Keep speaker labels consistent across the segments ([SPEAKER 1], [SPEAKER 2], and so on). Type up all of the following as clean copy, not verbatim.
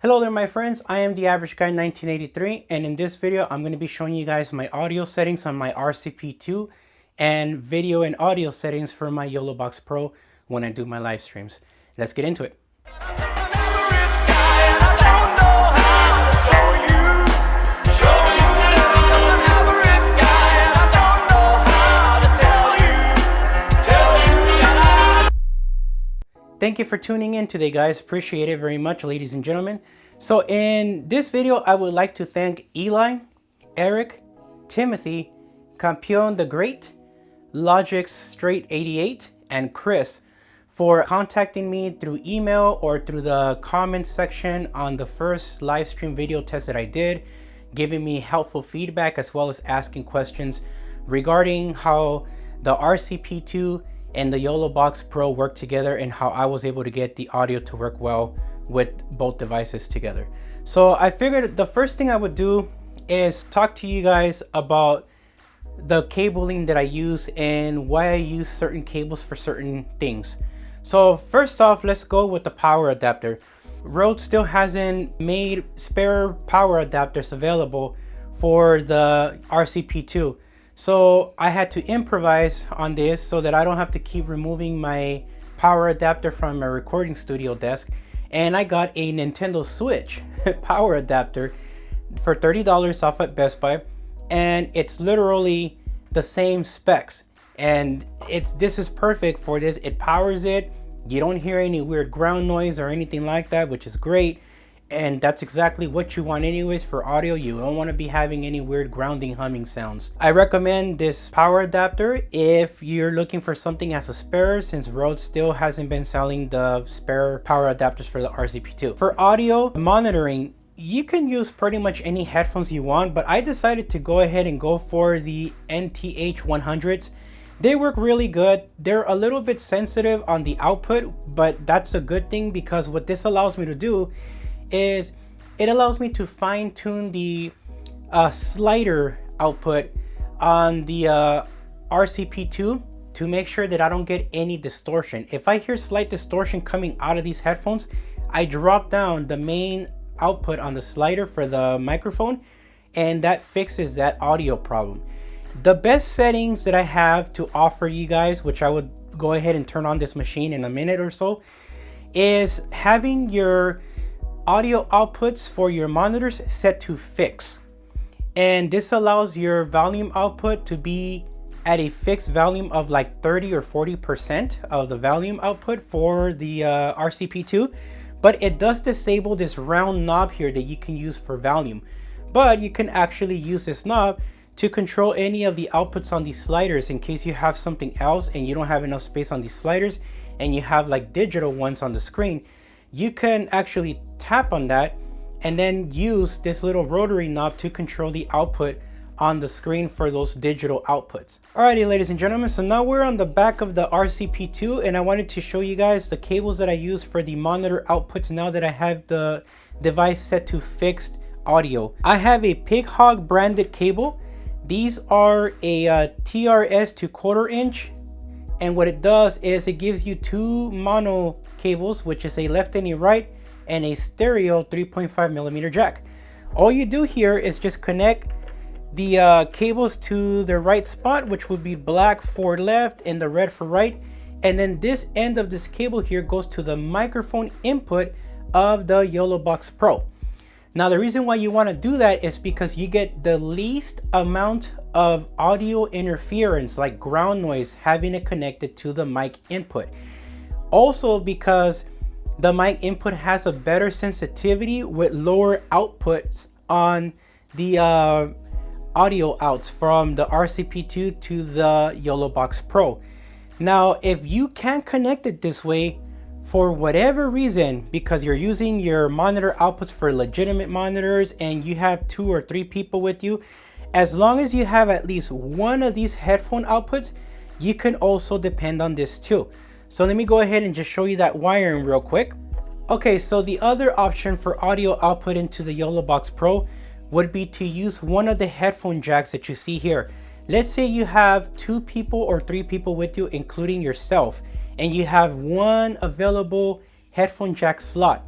[SPEAKER 1] Hello there my friends, I am the Average Guy 1983, and in this video I'm going to be showing you guys my audio settings on my RCPII and video and audio settings for my Yolobox Pro when I do my live streams. Let's get into it. Thank you for tuning in today guys, appreciate it very much ladies and gentlemen. So in this video I would like to thank Eli, Eric, Timothy, Campeon the Great, Logix Straight 88, and Chris for contacting me through email or through the comments section on the first live stream video test that I did, giving me helpful feedback as well as asking questions regarding how the RCPII and the Yolobox Pro work together and how I was able to get the audio to work well with both devices together. So I figured the first thing I would do is talk to you guys about the cabling that I use and why I use certain cables for certain things. So first off, let's go with the power adapter. Rode still hasn't made spare power adapters available for the RCPII. So I had to improvise on this so that I don't have to keep removing my power adapter from my recording studio desk. And I got a Nintendo Switch power adapter for $30 off at Best Buy. And it's literally the same specs. And this is perfect for this. It powers it. You don't hear any weird ground noise or anything like that, which is great. And that's exactly what you want anyways for audio. You don't want to be having any weird grounding humming sounds. I recommend this power adapter if you're looking for something as a spare, since Rode still hasn't been selling the spare power adapters for the RCPII. For audio monitoring, you can use pretty much any headphones you want, but I decided to go ahead and go for the NTH 100s. They work really good. They're a little bit sensitive on the output, but that's a good thing because what this allows me to do is it allows me to fine-tune the slider output on the RCPII to make sure that I don't get any distortion. If I hear slight distortion coming out of these headphones, I drop down the main output on the slider for the microphone, and that fixes that audio problem. The best settings that I have to offer you guys, which I would go ahead and turn on this machine in a minute or so, is having your audio outputs for your monitors set to fix. And this allows your volume output to be at a fixed volume of like 30 or 40% of the volume output for the RCPII. But it does disable this round knob here that you can use for volume. But you can actually use this knob to control any of the outputs on these sliders in case you have something else and you don't have enough space on these sliders and you have like digital ones on the screen. You can actually tap on that and then use this little rotary knob to control the output on the screen for those digital outputs. Alrighty ladies and gentlemen, so now we're on the back of the RCPII and I wanted to show you guys the cables that I use for the monitor outputs now that I have the device set to fixed audio. I have a Pig Hog branded cable. These are a TRS to 1/4 inch. And what it does is it gives you two mono cables, which is a left and a right, and a stereo 3.5mm jack. All you do here is just connect the cables to the right spot, which would be black for left and the red for right. And then this end of this cable here goes to the microphone input of the Yolobox Pro. Now the reason why you want to do that is because you get the least amount of audio interference, like ground noise, having it connected to the mic input. Also because the mic input has a better sensitivity with lower outputs on the audio outs from the RCPII to the Yolobox Pro. Now if you can't connect it this way for whatever reason, because you're using your monitor outputs for legitimate monitors and you have 2 or 3 people with you, as long as you have at least one of these headphone outputs, you can also depend on this too. So let me go ahead and just show you that wiring real quick. Okay, so the other option for audio output into the Yolobox Pro would be to use one of the headphone jacks that you see here. Let's say you have 2 people or 3 people with you, including yourself, and you have one available headphone jack slot.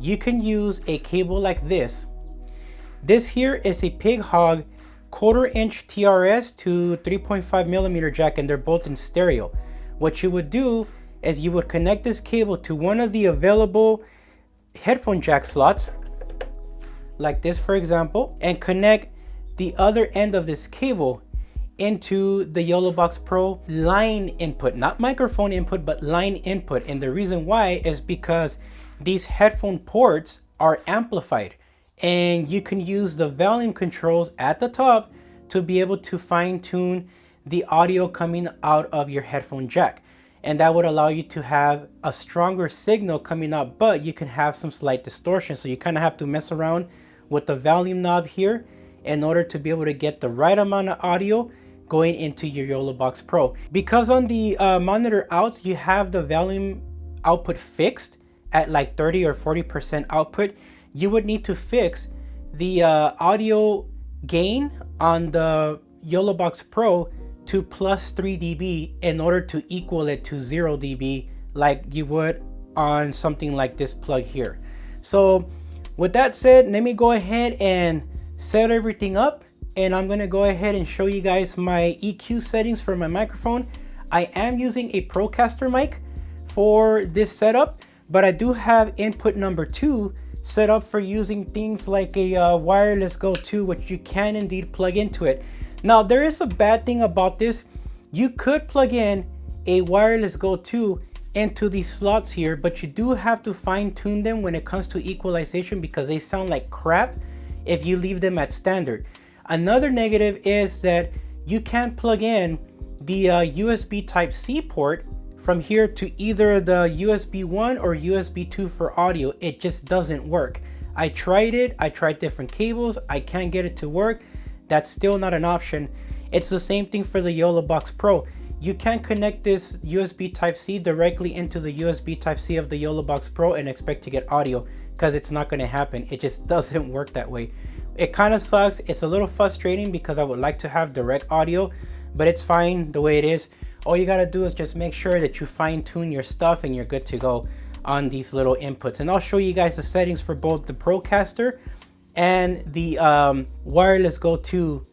[SPEAKER 1] you can use a cable like this. This here is a Pig Hog 1/4 inch TRS to 3.5mm jack, and they're both in stereo. What you would do is you would connect this cable to one of the available headphone jack slots, like this for example, and connect the other end of this cable into the Yolobox Pro line input, not microphone input, but line input. And the reason why is because these headphone ports are amplified, and you can use the volume controls at the top to be able to fine tune the audio coming out of your headphone jack. And that would allow you to have a stronger signal coming out, but you can have some slight distortion. So you kind of have to mess around with the volume knob here in order to be able to get the right amount of audio going into your Yolobox Pro. Because on the monitor outs, you have the volume output fixed at like 30 or 40% output, you would need to fix the audio gain on the Yolobox Pro to plus 3 dB in order to equal it to 0 dB like you would on something like this plug here. So with that said, let me go ahead and set everything up, and I'm gonna go ahead and show you guys my EQ settings for my microphone. I am using a Procaster mic for this setup, but I do have input number 2 set up for using things like a Wireless Go 2, which you can indeed plug into it. Now there is a bad thing about this. You could plug in a Wireless Go 2 into these slots here, but you do have to fine tune them when it comes to equalization because they sound like crap if you leave them at standard. Another negative is that you can't plug in the USB Type-C port from here to either the USB 1 or USB 2 for audio. It just doesn't work. I tried it, I tried different cables, I can't get it to work. That's still not an option. It's the same thing for the Yolobox Pro. You can't connect this USB Type-C directly into the USB Type-C of the Yolobox Pro and expect to get audio, because it's not going to happen. It just doesn't work that way. It kind of sucks. It's a little frustrating because I would like to have direct audio, but it's fine the way it is. All you got to do is just make sure that you fine tune your stuff and you're good to go on these little inputs. And I'll show you guys the settings for both the Procaster and the Wireless Go 2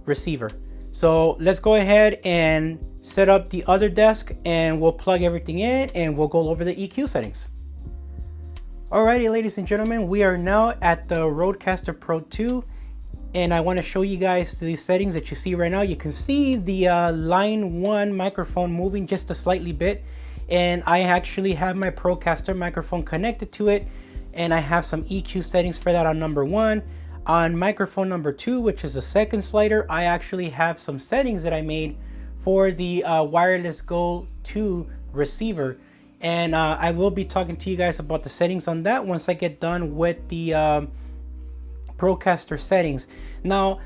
[SPEAKER 1] receiver. So let's go ahead and set up the other desk and we'll plug everything in and we'll go over the EQ settings. Alrighty, ladies and gentlemen, we are now at the Rodecaster Pro II, and I want to show you guys these settings that you see right now. You can see the line 1 microphone moving just a slightly bit, and I actually have my Procaster microphone connected to it, and I have some EQ settings for that on number 1. On microphone number 2, which is the second slider, I actually have some settings that I made for the Wireless Go 2 receiver. And I will be talking to you guys about the settings on that once I get done with the Procaster settings. Now,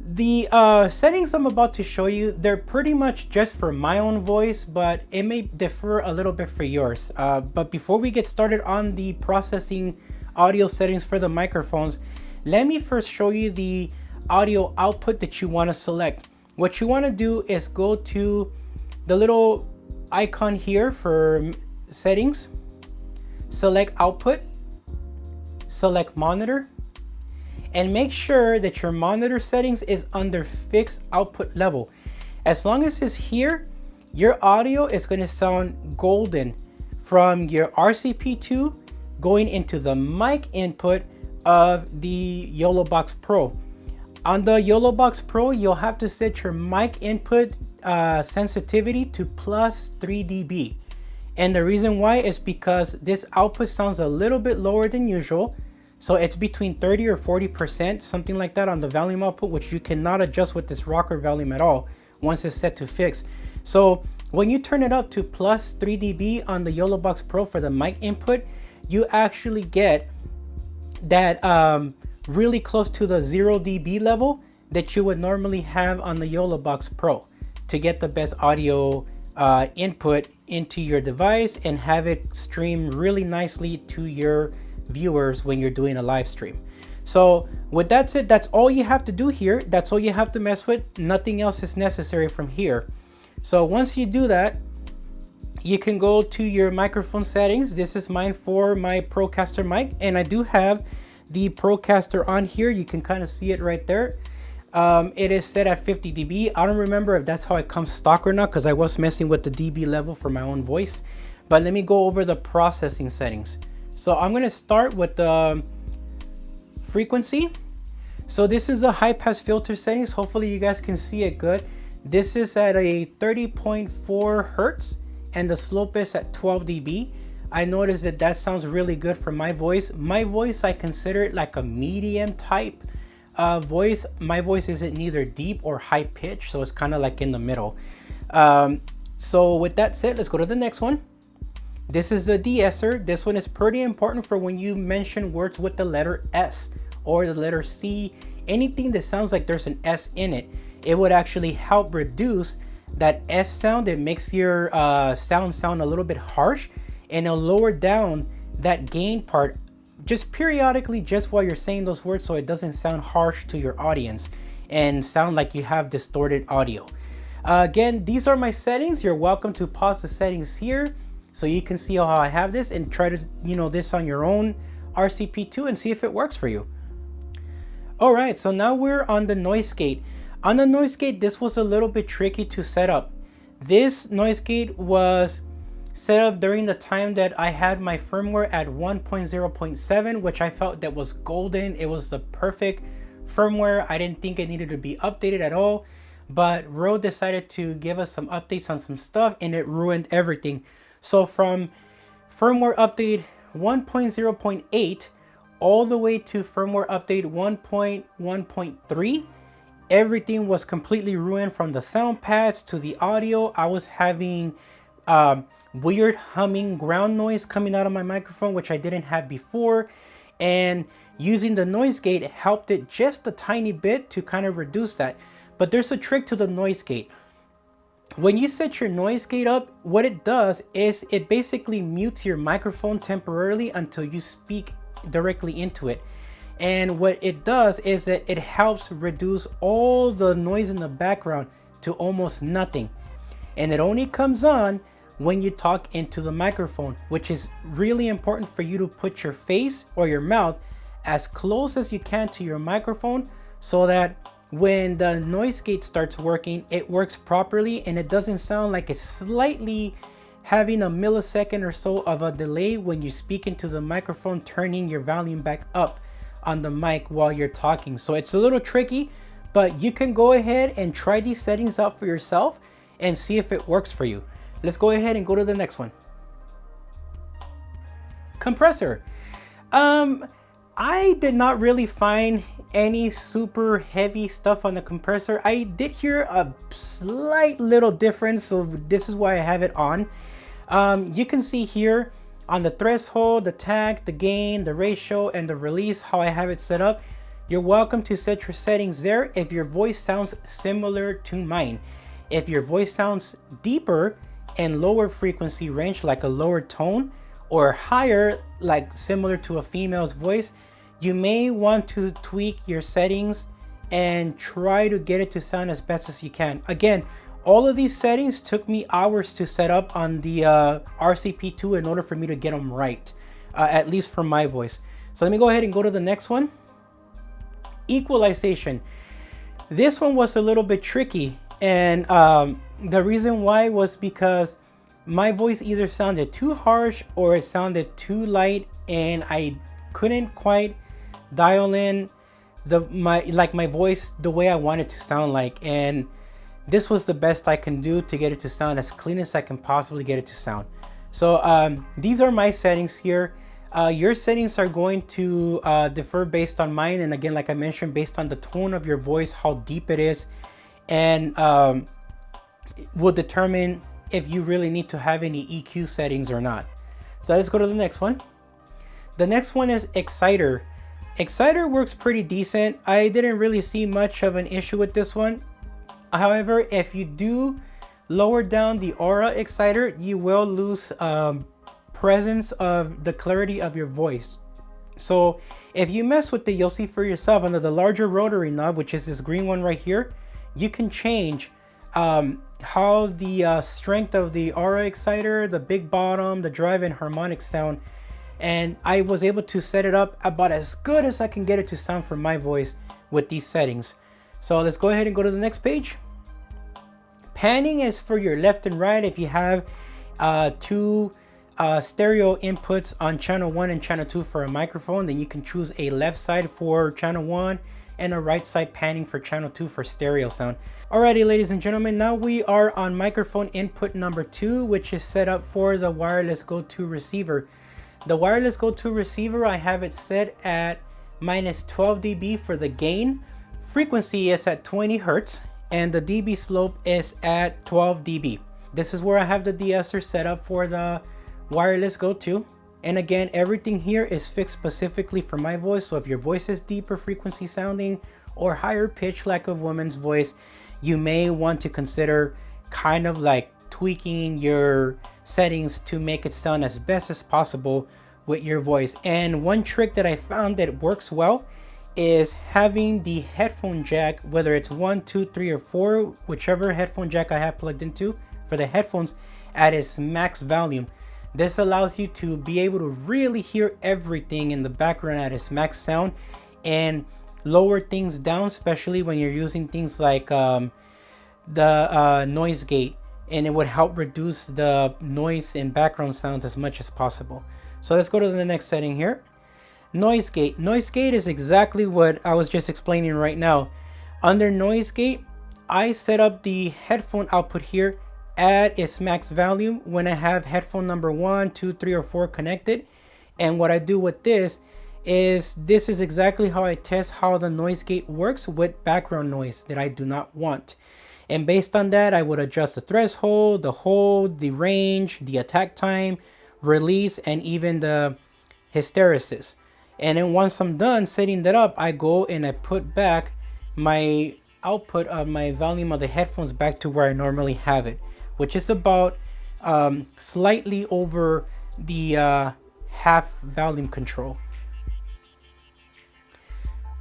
[SPEAKER 1] the settings I'm about to show you, they're pretty much just for my own voice, but it may differ a little bit for yours. But before we get started on the processing audio settings for the microphones, let me first show you the audio output that you want to select. What you want to do is go to the little icon here for settings, select output, select monitor, and make sure that your monitor settings is under fixed output level. As long as it's here, your audio is going to sound golden from your RCPII going into the mic input of the Yolobox Pro. On the Yolobox Pro, you'll have to set your mic input sensitivity to plus 3 dB. And the reason why is because this output sounds a little bit lower than usual. So it's between 30 or 40%, something like that on the volume output, which you cannot adjust with this rocker volume at all once it's set to fixed. So when you turn it up to plus 3 dB on the Yolobox Pro for the mic input, you actually get that really close to the 0 dB level that you would normally have on the Yolobox Pro to get the best audio input into your device and have it stream really nicely to your viewers when you're doing a live stream. So with that said, that's all you have to do here. That's all you have to mess with. Nothing else is necessary from here. So once you do that, you can go to your microphone settings. This is mine for my Procaster mic, and I do have the Procaster on here. You can kind of see it right there. It is set at 50 dB. I don't remember if that's how it comes stock or not, because I was messing with the dB level for my own voice. But let me go over the processing settings. So I'm going to start with the frequency. So this is a high pass filter settings. Hopefully you guys can see it good. This is at a 30.4 hertz and the slope is at 12 dB. I noticed that that sounds really good for my voice. My voice, I consider it like a medium type voice. My voice isn't neither deep or high pitched, so it's kind of like in the middle. So with that said, let's go to the next one. This is the de-esser. This one is pretty important for when you mention words with the letter S or the letter C, anything that sounds like there's an S in it. It would actually help reduce that S sound. It makes your sound a little bit harsh, and it'll lower down that gain part just periodically, just while you're saying those words, so it doesn't sound harsh to your audience and sound like you have distorted audio. Again, these are my settings. You're welcome to pause the settings here so you can see how I have this and try to, this on your own RCPII and see if it works for you. All right, so now we're on the noise gate. On the noise gate, this was a little bit tricky to set up. This noise gate was set up during the time that I had my firmware at 1.0.7, which I felt that was golden. It was the perfect firmware. I didn't think it needed to be updated at all, but Rode decided to give us some updates on some stuff and it ruined everything. So from firmware update 1.0.8 all the way to firmware update 1.1.3, everything was completely ruined, from the sound pads to the audio. I was having weird humming ground noise coming out of my microphone, which I didn't have before, and using the noise gate helped it just a tiny bit to kind of reduce that. But there's a trick to the noise gate. When you set your noise gate up, what it does is it basically mutes your microphone temporarily until you speak directly into it. And what it does is that it helps reduce all the noise in the background to almost nothing. And it only comes on when you talk into the microphone, which is really important for you to put your face or your mouth as close as you can to your microphone, so that when the noise gate starts working, it works properly and it doesn't sound like it's slightly having a millisecond or so of a delay when you speak into the microphone, turning your volume back up on the mic while you're talking. So it's a little tricky, but you can go ahead and try these settings out for yourself and see if it works for you. Let's go ahead and go to the next one. Compressor. I did not really find any super heavy stuff on the compressor. I did hear a slight little difference, so this is why I have it on. You can see here on the threshold, the tag, the gain, the ratio, and the release, how I have it set up. You're welcome to set your settings there if your voice sounds similar to mine. If your voice sounds deeper and lower frequency range, like a lower tone, or higher, like similar to a female's voice, you may want to tweak your settings and try to get it to sound as best as you can. Again, all of these settings took me hours to set up on the RCPII in order for me to get them right, at least for my voice. So let me go ahead and go to the next one. Equalization. This one was a little bit tricky, and the reason why was because my voice either sounded too harsh or it sounded too light, and I couldn't quite dial in my voice the way I wanted to sound like. And this was the best I can do to get it to sound as clean as I can possibly get it to sound. So these are my settings here. Your settings are going to differ based on mine, and again, like I mentioned, based on the tone of your voice, how deep it is, and will determine if you really need to have any EQ settings or not. So let's go to the next one. The next one is exciter. Exciter works pretty decent. I didn't really see much of an issue with this one. However, if you do lower down the aura exciter, you will lose presence of the clarity of your voice. So if you mess with it, you'll see for yourself under the larger rotary knob, which is this green one right here, you can change how the strength of the aura exciter, the big bottom, the drive and harmonic sound, and I was able to set it up about as good as I can get it to sound for my voice with these settings. So let's go ahead and go to the next page. Panning is for your left and right. If you have two stereo inputs on channel 1 and channel 2 for a microphone, then you can choose a left side for channel 1 and a right side panning for channel 2 for stereo sound. Alrighty, ladies and gentlemen, now we are on microphone input number 2, which is set up for the wireless Go 2 receiver. The wireless Go 2 receiver, I have it set at -12 dB for the gain. Frequency is at 20 Hertz and the dB slope is at 12 dB. This is where I have the de-esser set up for the wireless Go 2. And again, everything here is fixed specifically for my voice. So if your voice is deeper frequency sounding or higher pitch like a woman's voice, you may want to consider kind of like tweaking your settings to make it sound as best as possible with your voice. And one trick that I found that works well is having the headphone jack, whether it's 1, 2, 3, or 4, whichever headphone jack I have plugged into for the headphones, at its max volume. This allows you to be able to really hear everything in the background at its max sound and lower things down, especially when you're using things like the noise gate, and it would help reduce the noise and background sounds as much as possible. So let's go to the next setting here. Noise gate. Noise gate is exactly what I was just explaining right now. Under noise gate, I set up the headphone output here at its max volume when I have headphone number 1, 2, 3, or 4 connected. And what I do with this is exactly how I test how the noise gate works with background noise that I do not want. And based on that, I would adjust the threshold, the hold, the range, the attack time, release, and even the hysteresis. And then once I'm done setting that up, I go and I put back my output of my volume of the headphones back to where I normally have it, which is about slightly over the half volume control.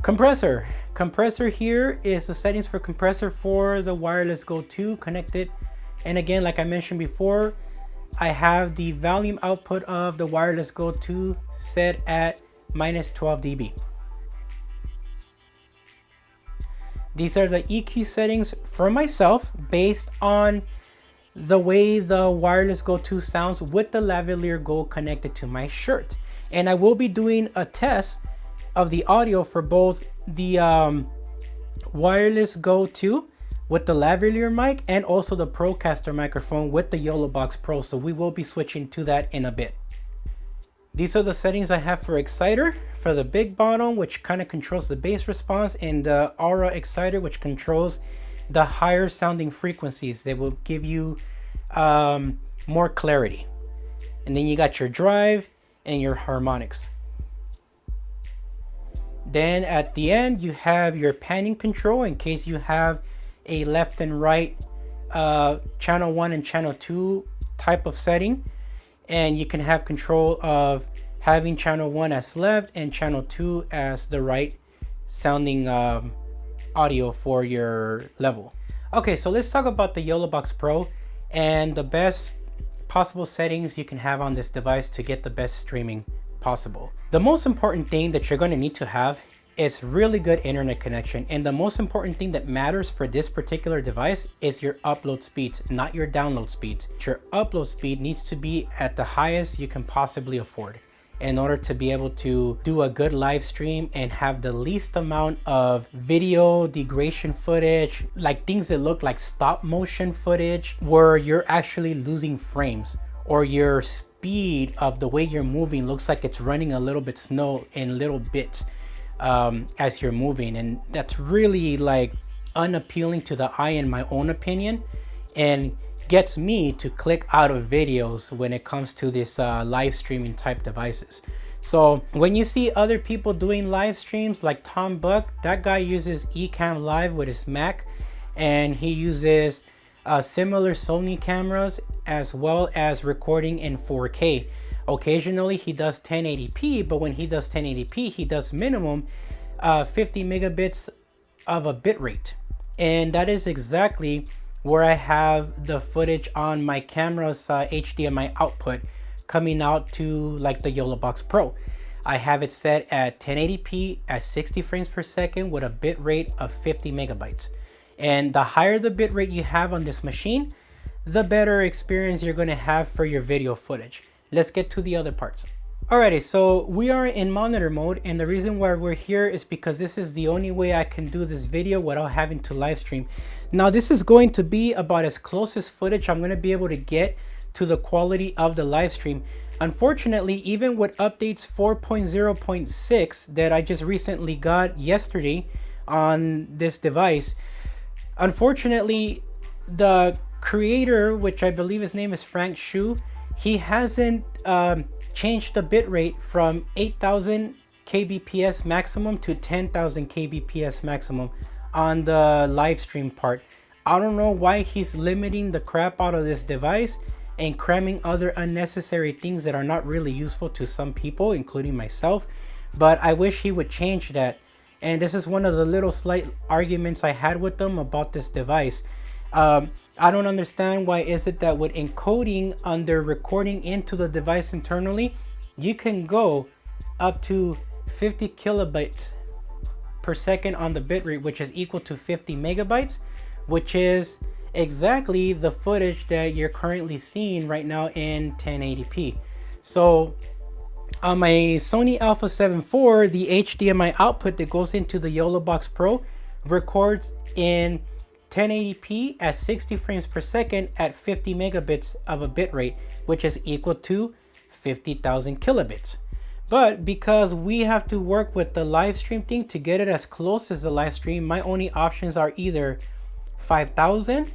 [SPEAKER 1] Compressor. Compressor here is the settings for compressor for the wireless Go 2 connected. And again, like I mentioned before, I have the volume output of the wireless Go 2 set at -12 dB. These are the EQ settings for myself based on the way the wireless Go 2 sounds with the Lavalier Go connected to my shirt. And I will be doing a test of the audio for both the wireless Go 2 with the lavalier mic and also the Procaster microphone with the Yolobox Pro. So we will be switching to that in a bit. These are the settings I have for exciter, for the big bottom, which kind of controls the bass response, and the aura exciter, which controls the higher sounding frequencies that will give you more clarity. And then you got your drive and your harmonics. Then at the end, you have your panning control in case you have a left and right channel 1 and channel 2 type of setting. And you can have control of having channel 1 as left and channel 2 as the right sounding audio for your level. Okay, so let's talk about the Yolobox Pro and the best possible settings you can have on this device to get the best streaming possible. The most important thing that you're going to need to have is really good internet connection, and the most important thing that matters for this particular device is your upload speeds, not your download speeds. Your upload speed needs to be at the highest you can possibly afford in order to be able to do a good live stream and have the least amount of video degradation footage, like things that look like stop motion footage where you're actually losing frames, or your speed of the way you're moving looks like it's running a little bit slow in little bits as you're moving. And that's really like unappealing to the eye in my own opinion, and gets me to click out of videos when it comes to this live streaming type devices. So when you see other people doing live streams like Tom Buck, that guy uses Ecamm Live with his Mac, and he uses similar Sony cameras as well as recording in 4K. Occasionally he does 1080p, but when he does 1080p, he does minimum 50 megabits of a bit rate. And that is exactly where I have the footage on my camera's HDMI output coming out to like the Yolobox Pro. I have it set at 1080p at 60 frames per second with a bit rate of 50 megabytes. And the higher the bit rate you have on this machine, the better experience you're going to have for your video footage. Let's get to the other parts. Alrighty, so we are in monitor mode, and the reason why we're here is because this is the only way I can do this video without having to live stream. Now this is going to be about as close as footage I'm going to be able to get to the quality of the live stream. Unfortunately, even with updates 4.0.6 that I just recently got yesterday on this device, unfortunately the creator, which I believe his name is Frank Shu, he hasn't changed the bitrate from 8,000 kbps maximum to 10,000 kbps maximum on the live stream part. I don't know why he's limiting the crap out of this device and cramming other unnecessary things that are not really useful to some people, including myself, but I wish he would change that. And this is one of the little slight arguments I had with them about this device. I don't understand why is it that with encoding under recording into the device internally, you can go up to 50 kilobytes per second on the bitrate, which is equal to 50 megabytes, which is exactly the footage that you're currently seeing right now in 1080p. So on my Sony Alpha 7 IV, the HDMI output that goes into the Yolobox Pro records in 1080p at 60 frames per second at 50 megabits of a bit rate, which is equal to 50,000 kilobits. But because we have to work with the live stream thing to get it as close as the live stream, my only options are either 5,000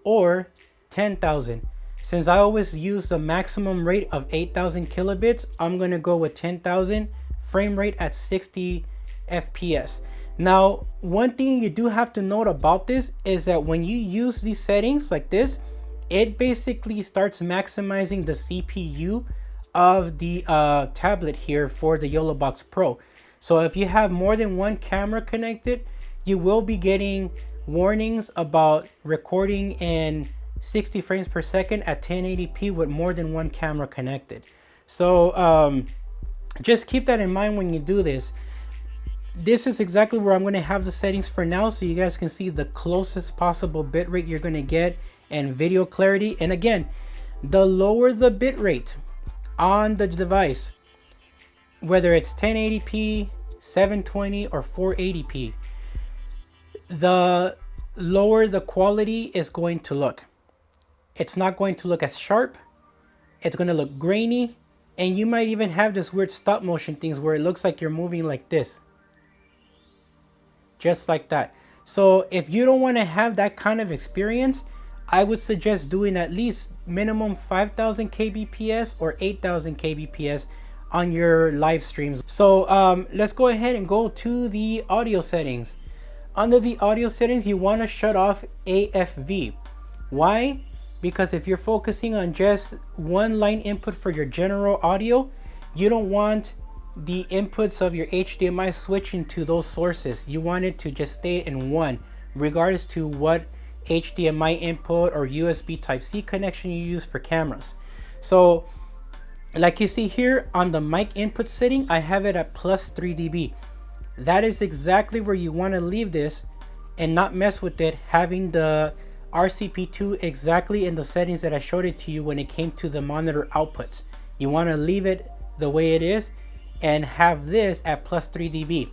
[SPEAKER 1] or 10,000. Since I always use the maximum rate of 8,000 kilobits, I'm gonna go with 10,000 frame rate at 60 FPS. Now, one thing you do have to note about this is that when you use these settings like this, it basically starts maximizing the CPU of the tablet here for the Yolobox Pro. So if you have more than one camera connected, you will be getting warnings about recording in 60 frames per second at 1080p with more than one camera connected. So just keep that in mind when you do this. This is exactly where I'm going to have the settings for now, so you guys can see the closest possible bitrate you're going to get and video clarity. And again, the lower the bitrate on the device, whether it's 1080p, 720 or 480p, the lower the quality is going to look. It's not going to look as sharp, it's going to look grainy, and you might even have this weird stop motion things where it looks like you're moving like this, just like that. So if you don't want to have that kind of experience, I would suggest doing at least minimum 5,000 kbps or 8,000 kbps on your live streams. So let's go ahead and go to the audio settings. Under the audio settings, you want to shut off AFV. Why? Because if you're focusing on just one line input for your general audio, you don't want the inputs of your HDMI switching to those sources. You want it to just stay in one, regardless to what HDMI input or USB Type-C connection you use for cameras. So like you see here on the mic input setting, I have it at plus 3 dB. That is exactly where you want to leave this and not mess with it, having the RCPII exactly in the settings that I showed it to you when it came to the monitor outputs. You want to leave it the way it is and have this at plus 3 dB.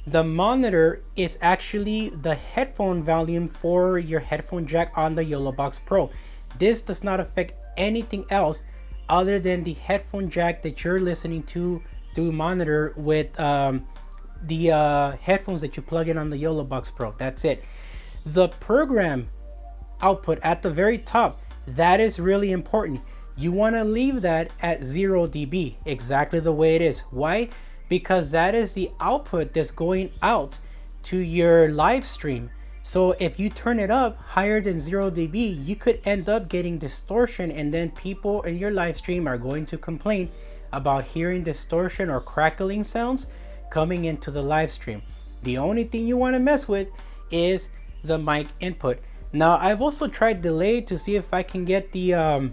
[SPEAKER 1] The monitor is actually the headphone volume for your headphone jack on the Yolobox Pro. This does not affect anything else other than the headphone jack that you're listening to through monitor with the headphones that you plug in on the Yolobox Pro. That's it. The program output at the very top, that is really important. You want to leave that at 0 dB, exactly the way it is. Why? Because that is the output that's going out to your live stream. So if you turn it up higher than 0 dB, you could end up getting distortion, and then people in your live stream are going to complain about hearing distortion or crackling sounds coming into the live stream. The only thing you want to mess with is the mic input. Now I've also tried delay to see if I can get the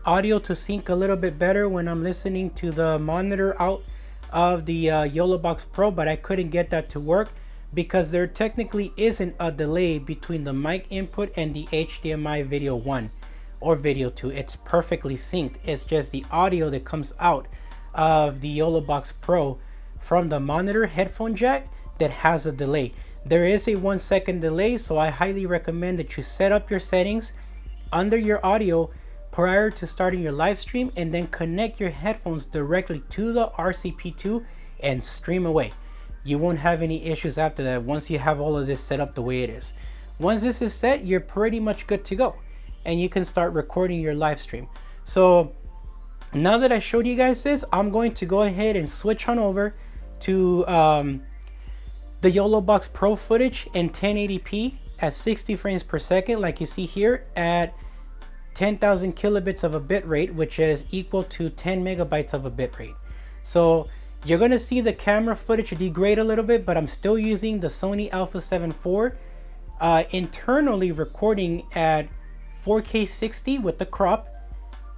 [SPEAKER 1] audio to sync a little bit better when I'm listening to the monitor out of the Yolobox Pro, but I couldn't get that to work because there technically isn't a delay between the mic input and the HDMI video 1 or video 2. It's perfectly synced. It's just the audio that comes out of the Yolobox Pro from the monitor headphone jack that has a delay. There is a 1 second delay, so I highly recommend that you set up your settings under your audio prior to starting your live stream, and then connect your headphones directly to the RCPII and stream away. You won't have any issues after that once you have all of this set up the way it is. Once this is set, you're pretty much good to go and you can start recording your live stream. So now that I showed you guys this, I'm going to go ahead and switch on over to the Yolobox Pro footage in 1080p at 60 frames per second, like you see here, at 10,000 kilobits of a bit rate, which is equal to 10 megabytes of a bit rate. So you're going to see the camera footage degrade a little bit, but I'm still using the Sony Alpha 7 IV internally recording at 4K 60 with the crop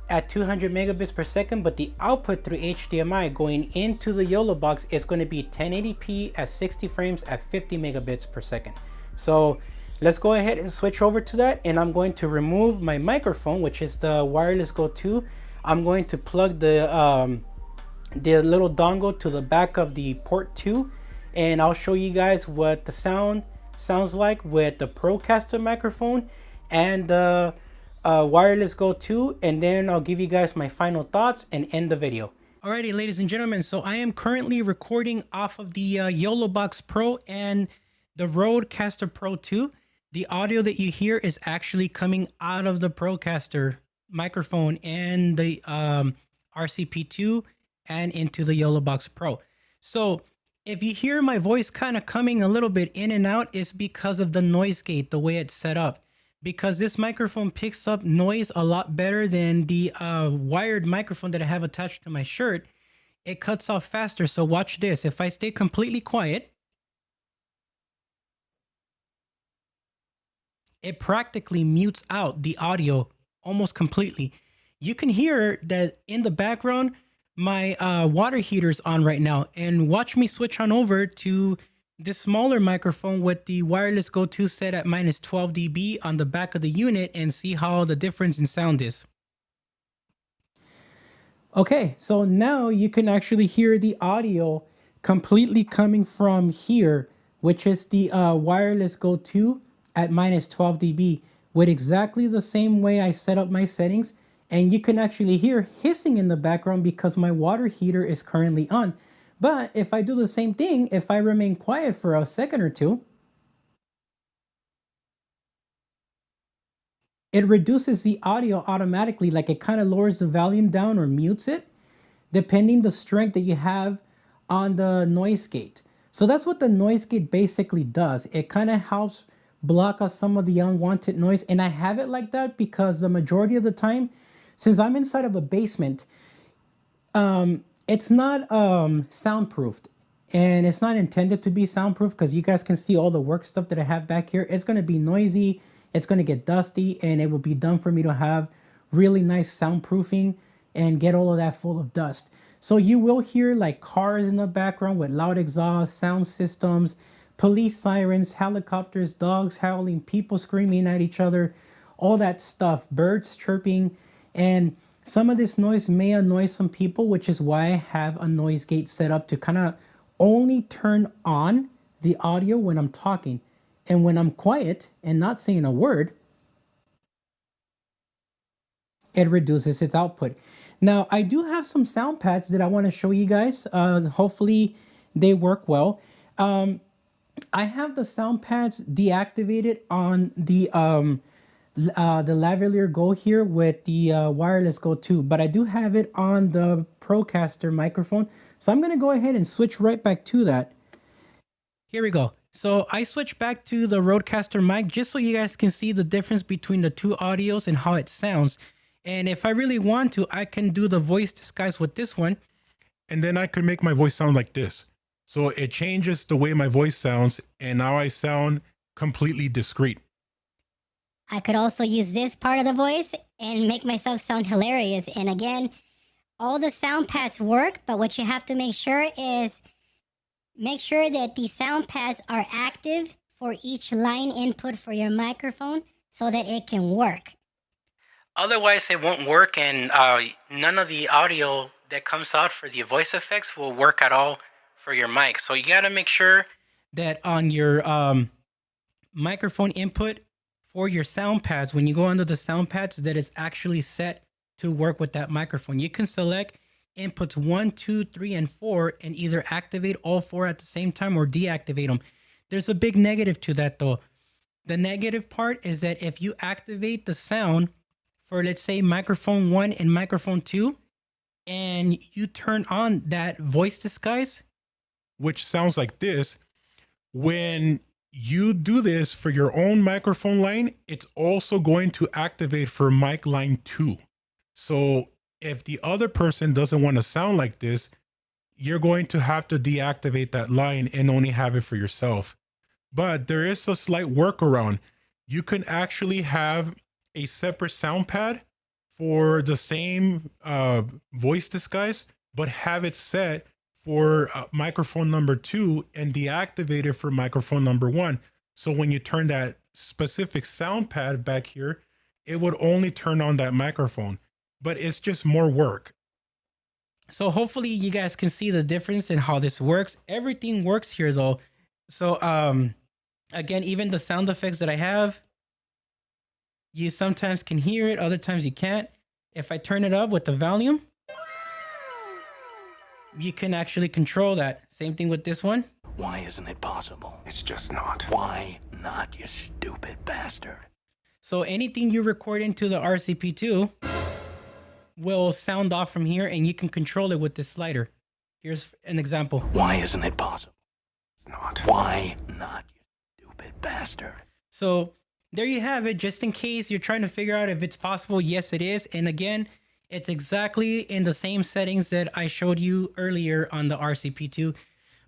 [SPEAKER 1] at 200 megabits per second, but the output through HDMI going into the Yolobox is going to be 1080p at 60 frames at 50 megabits per second. So let's go ahead and switch over to that, and I'm going to remove my microphone, which is the Wireless Go 2. I'm going to plug the little dongle to the back of the port 2, and I'll show you guys what the sound sounds like with the Procaster microphone and the Wireless Go 2, and then I'll give you guys my final thoughts and end the video. Alrighty, ladies and gentlemen, so I am currently recording off of the Yolobox Pro and the Rodecaster Pro II. The audio that you hear is actually coming out of the Procaster microphone and the RCPII and into the Yolobox Pro. So if you hear my voice kind of coming a little bit in and out, it's because of the noise gate, the way it's set up. Because this microphone picks up noise a lot better than the wired microphone that I have attached to my shirt. It cuts off faster. So watch this. If I stay completely quiet, it practically mutes out the audio almost completely. You can hear that in the background, my water heater's on right now. And watch me switch on over to this smaller microphone with the Wireless Go 2 set at minus 12 dB on the back of the unit and see how the difference in sound is. Okay, so now you can actually hear the audio completely coming from here, which is the Wireless Go 2 at minus 12 dB with exactly the same way I set up my settings. And you can actually hear hissing in the background because my water heater is currently on. But if I do the same thing, if I remain quiet for a second or two, it reduces the audio automatically, like it kind of lowers the volume down or mutes it, depending the strength that you have on the noise gate. So that's what the noise gate basically does. It kind of helps block out some of the unwanted noise. And I have it like that because the majority of the time, since I'm inside of a basement, it's not soundproofed, and it's not intended to be soundproof because you guys can see all the work stuff that I have back here. It's going to be noisy, it's going to get dusty, and it will be done for me to have really nice soundproofing and get all of that full of dust. So you will hear like cars in the background with loud exhaust, sound systems, police sirens, helicopters, dogs howling, people screaming at each other, all that stuff, birds chirping, and some of this noise may annoy some people, which is why I have a noise gate set up to kind of only turn on the audio when I'm talking. And when I'm quiet and not saying a word, it reduces its output. Now, I do have some sound pads that I want to show you guys. Hopefully they work well. I have the sound pads deactivated on the Lavalier Go here with the Wireless Go 2, but I do have it on the Procaster microphone. So I'm going to go ahead and switch right back to that. Here we go. So I switched back to the Rodecaster mic just so you guys can see the difference between the two audios and how it sounds. And if I really want to, I can do the voice disguise with this one.
[SPEAKER 2] And then I could make my voice sound like this. So it changes the way my voice sounds, and now I sound completely discreet.
[SPEAKER 3] I could also use this part of the voice and make myself sound hilarious. And again, all the sound pads work, but what you have to make sure is make sure that the sound pads are active for each line input for your microphone so that it can work.
[SPEAKER 1] Otherwise, it won't work, and none of the audio that comes out for the voice effects will work at all for your mic. So you gotta make sure that on your microphone input for your sound pads, when you go under the sound pads, that it's actually set to work with that microphone. You can select inputs 1, 2, 3, and 4 and either activate all 4 at the same time or deactivate them. There's a big negative to that though. The negative part is that if you activate the sound for, let's say, microphone 1 and microphone 2, and you turn on that voice disguise,
[SPEAKER 2] which sounds like this, when you do this for your own microphone line, it's also going to activate for mic line 2. So if the other person doesn't want to sound like this, you're going to have to deactivate that line and only have it for yourself. But there is a slight workaround. You can actually have a separate sound pad for the same voice disguise, but have it set for microphone number 2 and deactivate it for microphone number 1. So when you turn that specific sound pad back here, it would only turn on that microphone, but it's just more work.
[SPEAKER 1] So hopefully you guys can see the difference in how this works. Everything works here though. So again, even the sound effects that I have, you sometimes can hear it, other times you can't. If I turn it up with the volume, you can actually control that. Same thing with this one.
[SPEAKER 4] Why isn't it possible?
[SPEAKER 5] It's just not.
[SPEAKER 4] Why not, you stupid bastard?
[SPEAKER 1] So anything you record into the RCPII will sound off from here, and you can control it with this slider. Here's an example.
[SPEAKER 4] Why isn't it possible?
[SPEAKER 5] It's not.
[SPEAKER 4] Why not, you stupid bastard?
[SPEAKER 1] So there you have it, just in case you're trying to figure out if it's possible. Yes, it is. And again, it's exactly in the same settings that I showed you earlier on the RCPII.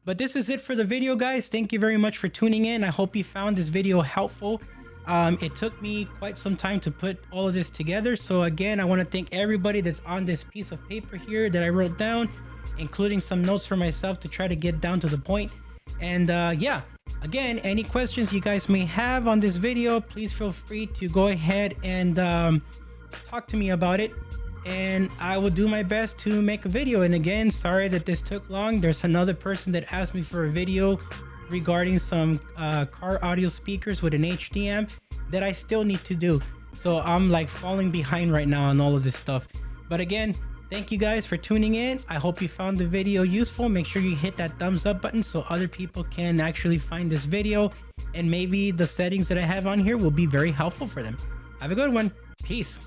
[SPEAKER 1] But this is it for the video, guys. Thank you very much for tuning in. I hope you found this video helpful. It took me quite some time to put all of this together. So again, I want to thank everybody that's on this piece of paper here that I wrote down, including some notes for myself to try to get down to the point. And yeah, again, any questions you guys may have on this video, please feel free to go ahead and talk to me about it. And I will do my best to make a video. And again, sorry that this took long. There's another person that asked me for a video regarding some car audio speakers with an HD amp that I still need to do. So I'm like falling behind right now on all of this stuff. But again, thank you guys for tuning in. I hope you found the video useful. Make sure you hit that thumbs up button so other people can actually find this video, and maybe the settings that I have on here will be very helpful for them. Have a good one. Peace.